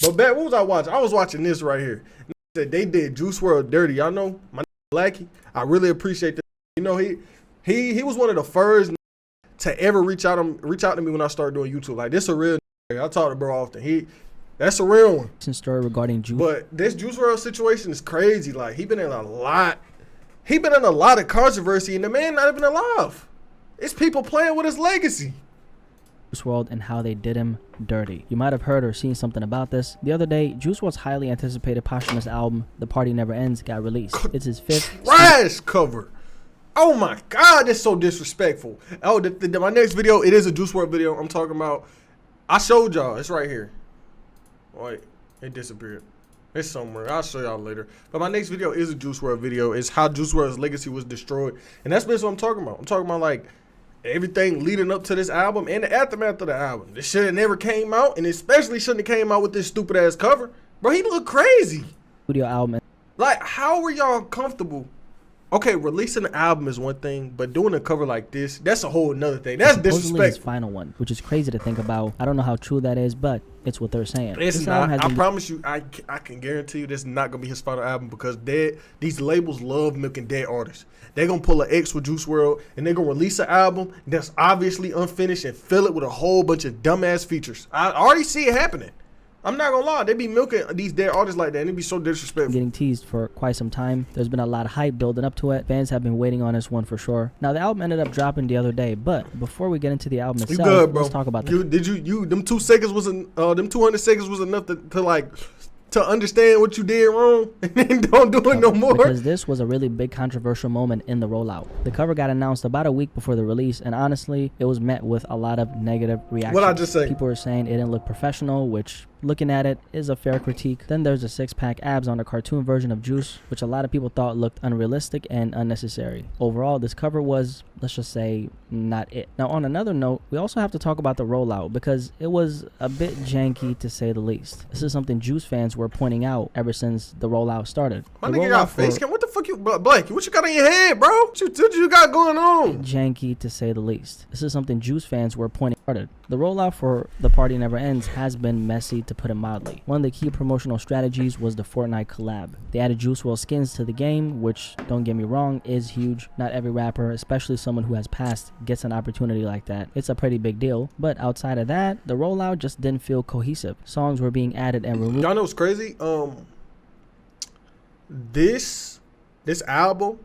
But back, what was I watching? I was watching this right here. They did Juice WRLD dirty. Y'all know my Blackie. I really appreciate that. You know, he was one of the first to ever reach out to me when I started doing YouTube. Like, this a real. I talk to bro often. That's a real one. Story regarding Juice. But this Juice WRLD situation is crazy. Like, he been in a lot of controversy, and the man not even alive. It's people playing with his legacy. Juice WRLD and how they did him dirty. You might have heard or seen something about this. The other day, Juice WRLD's highly anticipated posthumous album, The Party Never Ends, got released. It's his fifth trash cover. Oh my God, that's so disrespectful. Oh, my next video, it is a Juice WRLD video. I'm talking about. I showed y'all. It's right here. Wait, it disappeared. It's somewhere. I'll show y'all later. But my next video is a Juice WRLD video. It's how Juice WRLD's legacy was destroyed, and that's basically what I'm talking about. I'm talking about like everything leading up to this album and the aftermath of the album. This shit never came out, and especially shouldn't have came out with this stupid ass cover. Bro, he looked crazy. Studio album. Like, how were y'all comfortable? Okay, releasing an album is one thing, but doing a cover like this, that's a whole nother thing. That's disrespectful. His final one, which is crazy to think about. I don't know how true that is, but it's what they're saying. It's not. I promise you, I can guarantee you this is not going to be his final album, because these labels love milking dead artists. They're going to pull an X with Juice WRLD, and they're going to release an album that's obviously unfinished and fill it with a whole bunch of dumbass features. I already see it happening. I'm not gonna lie, they be milking these dead artists like that, and it be so disrespectful. Getting teased for quite some time. There's been a lot of hype building up to it. Fans have been waiting on this one for sure. Now, the album ended up dropping the other day, but before we get into the album itself, good, bro. Let's talk about them 2 seconds wasn't them 200 seconds was enough to understand what you did wrong, and then don't do it no more. Because this was a really big controversial moment in the rollout. The cover got announced about a week before the release, and honestly, it was met with a lot of negative reactions. What I just say? People were saying it didn't look professional, which, looking at it, is a fair critique. Then there's a six-pack abs on the cartoon version of Juice, which a lot of people thought looked unrealistic and unnecessary. Overall, this cover was, let's just say, not it. Now, on another note, we also have to talk about the rollout, because it was a bit janky, to say the least. This is something Juice fans were pointing out ever since the rollout started. My nigga got face cam. What the fuck you, Blake? What you got on your head, bro? What you got going on? Janky, to say the least. This is something Juice fans were pointing out. The rollout for The Party Never Ends has been messy, to put it mildly. One of the key promotional strategies was the Fortnite collab. They added Juice WRLD skins to the game, which, don't get me wrong, is huge. Not every rapper, especially someone who has passed, gets an opportunity like that. It's a pretty big deal. But outside of that, the rollout just didn't feel cohesive. Songs were being added and removed. Y'all know what's crazy? This album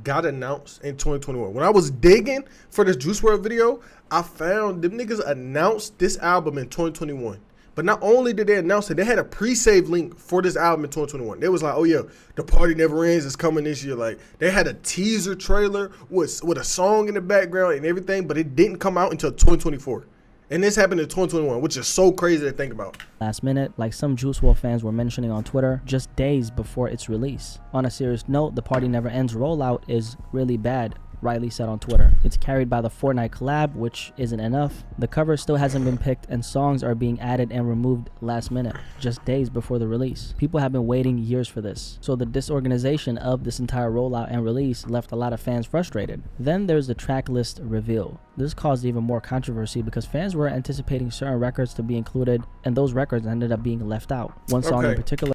got announced in 2021. When I was digging for this Juice WRLD video, I found them niggas announced this album in 2021. But not only did they announce it, they had a pre-save link for this album in 2021. They was like, oh yeah, The Party Never Ends is coming this year. Like, they had a teaser trailer with a song in the background and everything, but it didn't come out until 2024. And this happened in 2021, which is so crazy to think about. Last minute, like some Juice WRLD fans were mentioning on Twitter, just days before its release. On a serious note, The Party Never Ends rollout is really bad, Riley said on Twitter. It's carried by the Fortnite collab, which isn't enough. The cover still hasn't been picked, and songs are being added and removed last minute, just days before the release. People have been waiting years for this, so the disorganization of this entire rollout and release left a lot of fans frustrated. Then there's the track list reveal. This caused even more controversy because fans were anticipating certain records to be included, and those records ended up being left out. One song in particular.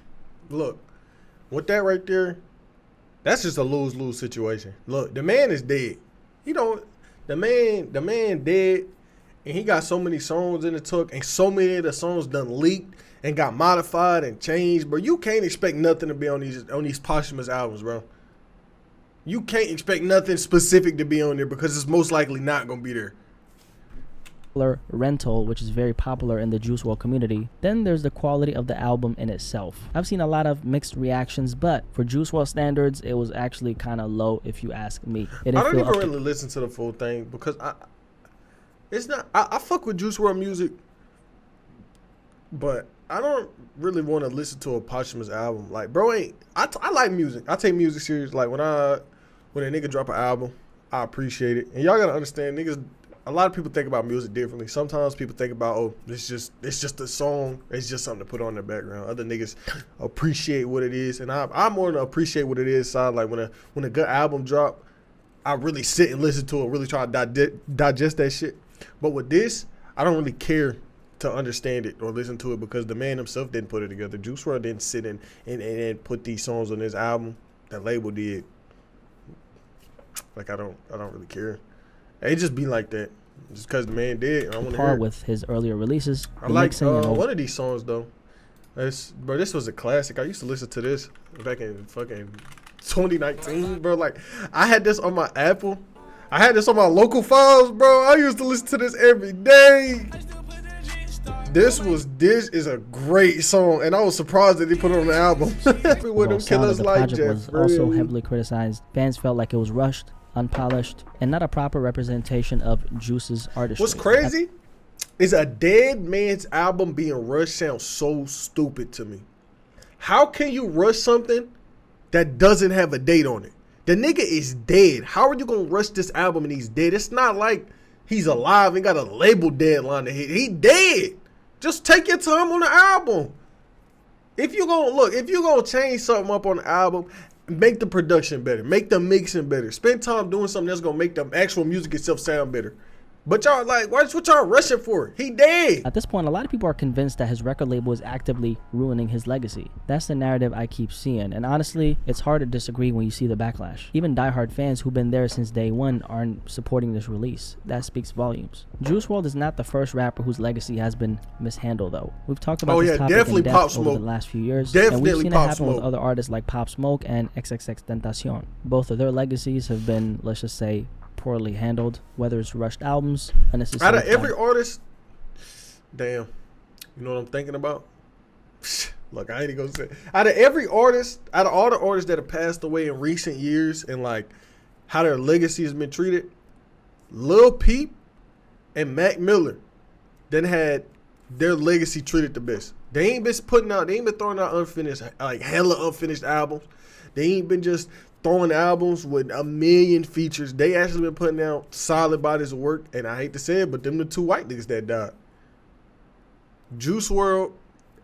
Look, with that right there, that's just a lose-lose situation. Look, the man is dead. You know, the man dead, and he got so many songs in the tuck, and so many of the songs done leaked and got modified and changed. Bro, you can't expect nothing to be on these posthumous albums, bro. You can't expect nothing specific to be on there because it's most likely not gonna be there. Rental, which is very popular in the Juice WRLD community. Then there's the quality of the album in itself. I've seen a lot of mixed reactions, but for Juice WRLD standards, it was actually kind of low if you ask me. I don't even really listen to the full thing because I fuck with Juice WRLD music, but I don't really want to listen to a posthumous album. Like, bro, I like music. I take music serious. Like, when a nigga drop an album, I appreciate it. And y'all gotta understand, niggas, a lot of people think about music differently. Sometimes people think about, oh, it's just a song. It's just something to put on in the background. Other niggas appreciate what it is, and I'm more than appreciate what it is side. Like, when a good album drop, I really sit and listen to it, really try to digest that shit. But with this, I don't really care to understand it or listen to it because the man himself didn't put it together. Juice WRLD didn't sit in and put these songs on his album. That label did. Like I don't really care. It just be like that. Just because the man did. I want to hear it. With his earlier releases. I like one of these songs though. This was a classic. I used to listen to this back in fucking 2019, bro. Like I had this on my Apple. I had this on my local files, bro. I used to listen to this every day. This is a great song, and I was surprised that they put it on the album. With them killers like Jeff. Was also heavily criticized. Fans felt like it was rushed, unpolished, and not a proper representation of Juice's artistry. What's crazy is a dead man's album being rushed sounds so stupid to me. How can you rush something that doesn't have a date on it? The nigga is dead. How are you gonna rush this album and he's dead? It's not like he's alive and got a label deadline to hit. He dead. Just take your time on the album. If you're gonna change something up on the album, make the production better, make the mixing better, spend time doing something that's gonna make the actual music itself sound better. But y'all what y'all rushing for? He dead. At this point, a lot of people are convinced that his record label is actively ruining his legacy. That's the narrative I keep seeing, and honestly, it's hard to disagree when you see the backlash. Even diehard fans who've been there since day one aren't supporting this release. That speaks volumes. Juice WRLD is not the first rapper whose legacy has been mishandled, though. We've talked about this topic in depth over the last few years, and we've seen it happen with other artists like Pop Smoke and XXXTentacion. Both of their legacies have been, let's just say, poorly handled, whether it's rushed albums, unnecessary. Out of every artist, damn, you know what I'm thinking about? Look, I ain't even gonna say. Out of all the artists that have passed away in recent years and like how their legacy has been treated, Lil Peep and Mac Miller then had their legacy treated the best. They ain't been throwing out unfinished, like hella unfinished albums. They ain't been just throwing albums with a million features. They actually been putting out solid bodies of work, and I hate to say it, but them the two white niggas that died. Juice WRLD,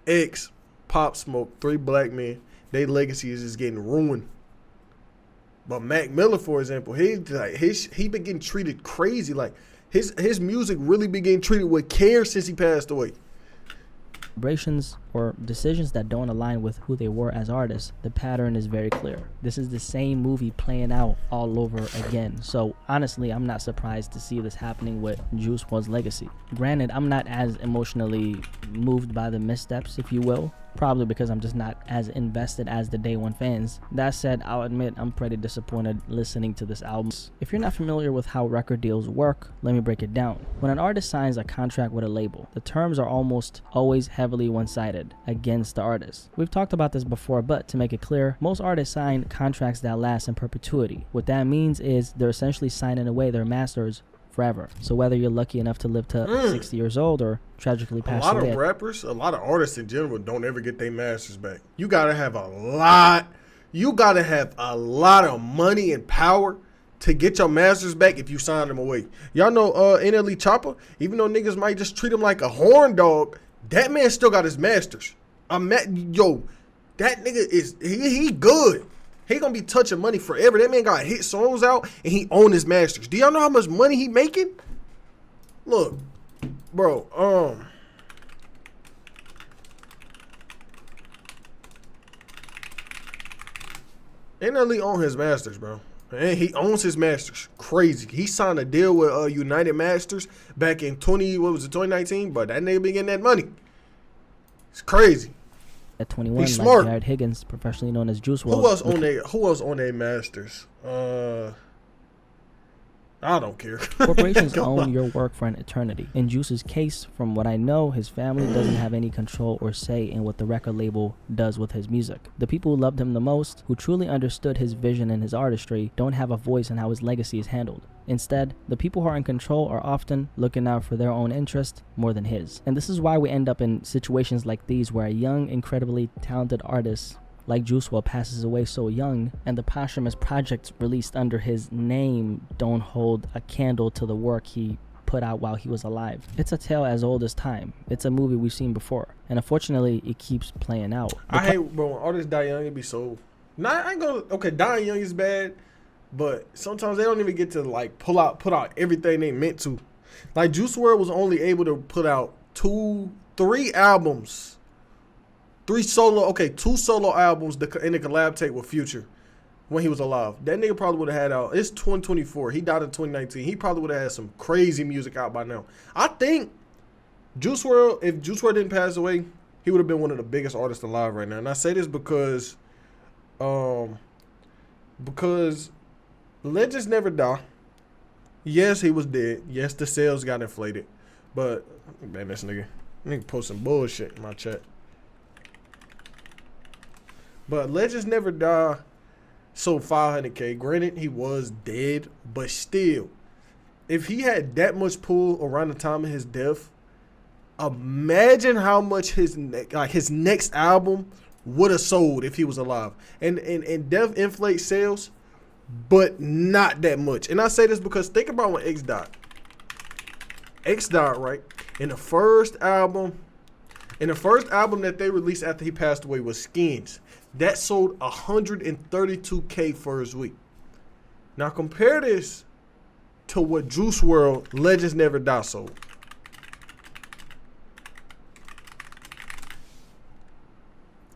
X, Pop Smoke, 3 black men, their legacy is just getting ruined. But Mac Miller, for example, he been getting treated crazy. Like his music really been getting treated with care since he passed away. Celebrations or decisions that don't align with who they were as artists, the pattern is very clear. This is the same movie playing out all over again. So honestly, I'm not surprised to see this happening with Juice WRLD's legacy. Granted, I'm not as emotionally moved by the missteps, if you will, probably because I'm just not as invested as the day one fans. That said, I'll admit I'm pretty disappointed listening to this album. If you're not familiar with how record deals work, let me break it down. When an artist signs a contract with a label, the terms are almost always heavily one-sided against the artist. We've talked about this before, but to make it clear, most artists sign contracts that last in perpetuity. What that means is they're essentially signing away their masters forever. So whether you're lucky enough to live to 60 years old or tragically pass away. A lot of artists in general don't ever get their masters back. You gotta have a lot of money and power to get your masters back if you sign them away. Y'all know NLE Chopper, even though niggas might just treat him like a horn dog, that man still got his masters. That nigga is he good. He gonna be touching money forever. That man got hit songs out and he own his masters. Do y'all know how much money he making? Look, bro, NLE own his masters, bro. And he owns his masters. Crazy. He signed a deal with United Masters back in 2019, but that nigga been getting that money. It's crazy. At 21, he's like smart. Jared Higgins, professionally known as Juice WRLD. Who else on their masters? I don't care. Corporations own your work for an eternity. In Juice's case, from what I know, his family doesn't have any control or say in what the record label does with his music. The people who loved him the most, who truly understood his vision and his artistry, don't have a voice in how his legacy is handled. Instead, the people who are in control are often looking out for their own interest more than his. And this is why we end up in situations like these where a young, incredibly talented artist like Juice WRLD passes away so young, and the posthumous projects released under his name don't hold a candle to the work he put out while he was alive. It's a tale as old as time. It's a movie we've seen before, and unfortunately, it keeps playing out. I hate, bro, when artists die young, it be so... I ain't gonna... Okay, dying young is bad, but sometimes they don't even get to, like, put out everything they meant to. Like, Juice WRLD was only able to put out three albums. Two solo albums in the collab tape with Future when he was alive. That nigga probably would have had out. It's 2024. He died in 2019. He probably would have had some crazy music out by now. I think if Juice WRLD didn't pass away, he would have been one of the biggest artists alive right now. And I say this because legends never die. Yes, he was dead. Yes, the sales got inflated. But man, this nigga posting bullshit in my chat. But legends never die. So 500K. Granted, he was dead, but still, if he had that much pull around the time of his death, imagine how much his next album would have sold if he was alive. And death inflates sales, but not that much. And I say this because think about when X died. X died, right? In the first album that they released after he passed away was Skins. That sold 132K first week. Now compare this to what Juice WRLD Legends Never Die sold.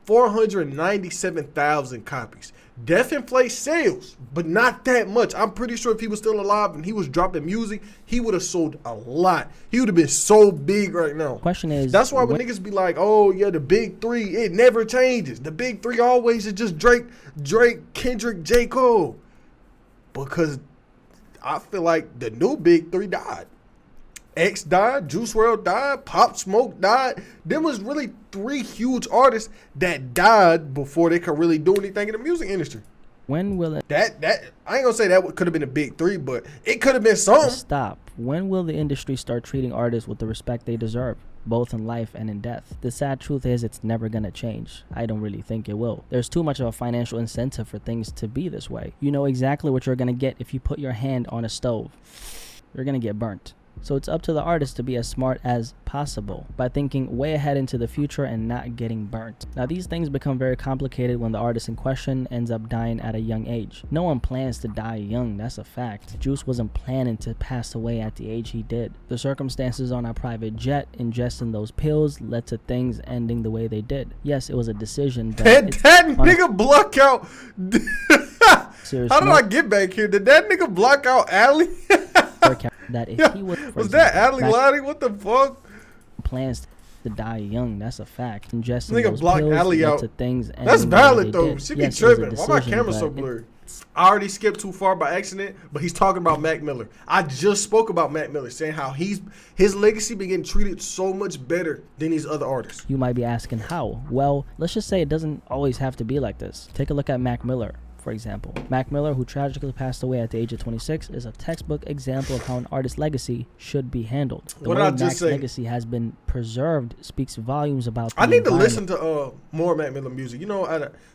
497,000 copies. Death inflates sales, but not that much. I'm pretty sure if he was still alive and he was dropping music, he would have sold a lot. He would have been so big right now. Question is, that's why when niggas be like, oh yeah, the big three, it never changes. The big three always is just Drake, Kendrick, J. Cole. Because I feel like the new big three died. X died, Juice WRLD died, Pop Smoke died. There was really three huge artists that died before they could really do anything in the music industry. When will it... That I ain't gonna say that could have been a big three, but it could have been something. Stop. When will the industry start treating artists with the respect they deserve, both in life and in death? The sad truth is it's never gonna change. I don't really think it will. There's too much of a financial incentive for things to be this way. You know exactly what you're gonna get if you put your hand on a stove. You're gonna get burnt. So it's up to the artist to be as smart as possible by thinking way ahead into the future and not getting burnt. Now these things become very complicated when the artist in question ends up dying at a young age. No one plans to die young, that's a fact. Juice wasn't planning to pass away at the age he did. The circumstances on our private jet ingesting those pills led to things ending the way they did. Yes, it was a decision, but that nigga block out. How did I get back here? Did that nigga block out Ali? That if he was that Ali Lottie? What the fuck? Plans to die young, that's a fact. Ingesting nigga blocked Ali out. To things that's valid though. She be tripping. Why my camera so blurry? I already skipped too far by accident, but he's talking about Mac Miller. I just spoke about Mac Miller, saying how his legacy been getting treated so much better than these other artists. You might be asking how. Well, let's just say it doesn't always have to be like this. Take a look at Mac Miller. For example, Mac Miller, who tragically passed away at the age of 26, is a textbook example of how an artist's legacy should be handled. The way Mac's legacy has been preserved speaks volumes about. I need to listen to more Mac Miller music. You know,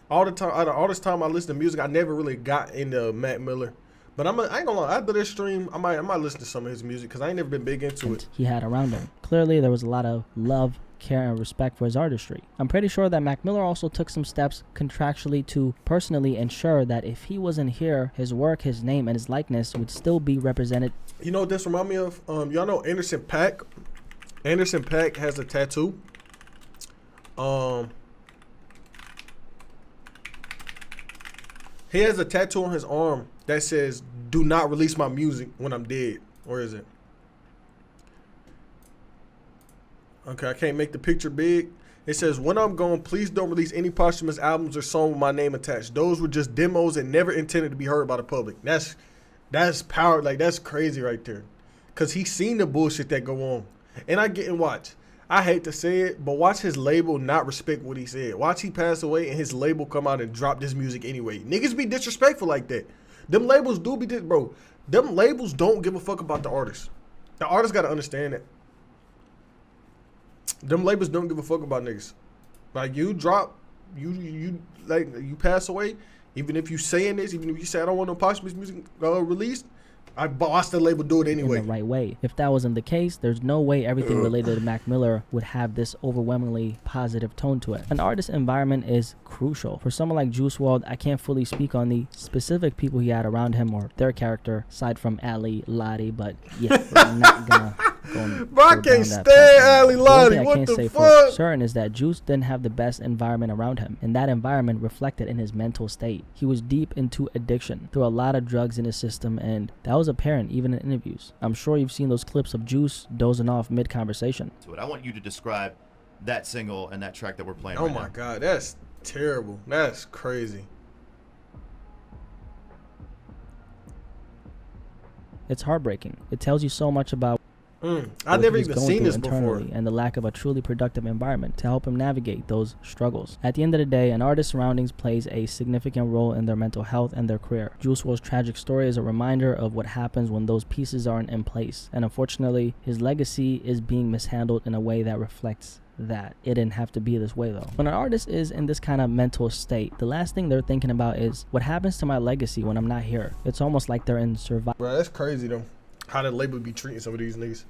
all this time I listen to music, I never really got into Mac Miller. But I ain't gonna lie, after this stream, I might listen to some of his music because I ain't never been big into it. He had around him. Clearly, there was a lot of love, care, and respect for his artistry. I'm pretty sure that Mac Miller also took some steps contractually to personally ensure that if he wasn't here, his work, his name, and his likeness would still be represented. You know what this remind me of? Y'all know Anderson .Paak? Anderson .Paak has a tattoo. He has a tattoo on his arm that says, "Do not release my music when I'm dead." Where is it? Okay, I can't make the picture big. It says, "When I'm gone, please don't release any posthumous albums or songs with my name attached. Those were just demos and never intended to be heard by the public." That's power. Like, that's crazy right there. Because he's seen the bullshit that go on. And watch. I hate to say it, but watch his label not respect what he said. Watch he pass away and his label come out and drop this music anyway. Niggas be disrespectful like that. Them labels do be bro. Them labels don't give a fuck about the artist. The artist got to understand that. Them labels don't give a fuck about niggas. Like, you drop, you pass away, even if you saying this, even if you say I don't want no posthumous music released, I watch the label do it anyway. In the right way. If that wasn't the case, there's no way everything related to Mac Miller would have this overwhelmingly positive tone to it. An artist's environment is crucial. For someone like Juice WRLD, I can't fully speak on the specific people he had around him or their character, aside from Ali, Lottie, but yeah, we're not gonna Bro, I can't stand Ali Lottie. What the fuck? For certain is that Juice didn't have the best environment around him, and that environment reflected in his mental state. He was deep into addiction, through a lot of drugs in his system, and that was apparent even in interviews. I'm sure you've seen those clips of Juice dozing off mid-conversation. I want you to describe that single and that track that we're playing right now. Oh my God, that's terrible. That's crazy. It's heartbreaking. It tells you so much about I've never even seen this before. And the lack of a truly productive environment to help him navigate those struggles. At the end of the day, an artist's surroundings plays a significant role in their mental health and their career. Juice WRLD's tragic story is a reminder of what happens when those pieces aren't in place. And unfortunately, his legacy is being mishandled in a way that reflects that. It didn't have to be this way though. When an artist is in this kind of mental state, the last thing they're thinking about is what happens to my legacy when I'm not here. It's almost like they're in survival. Bro, that's crazy though. How the label be treating some of these niggas.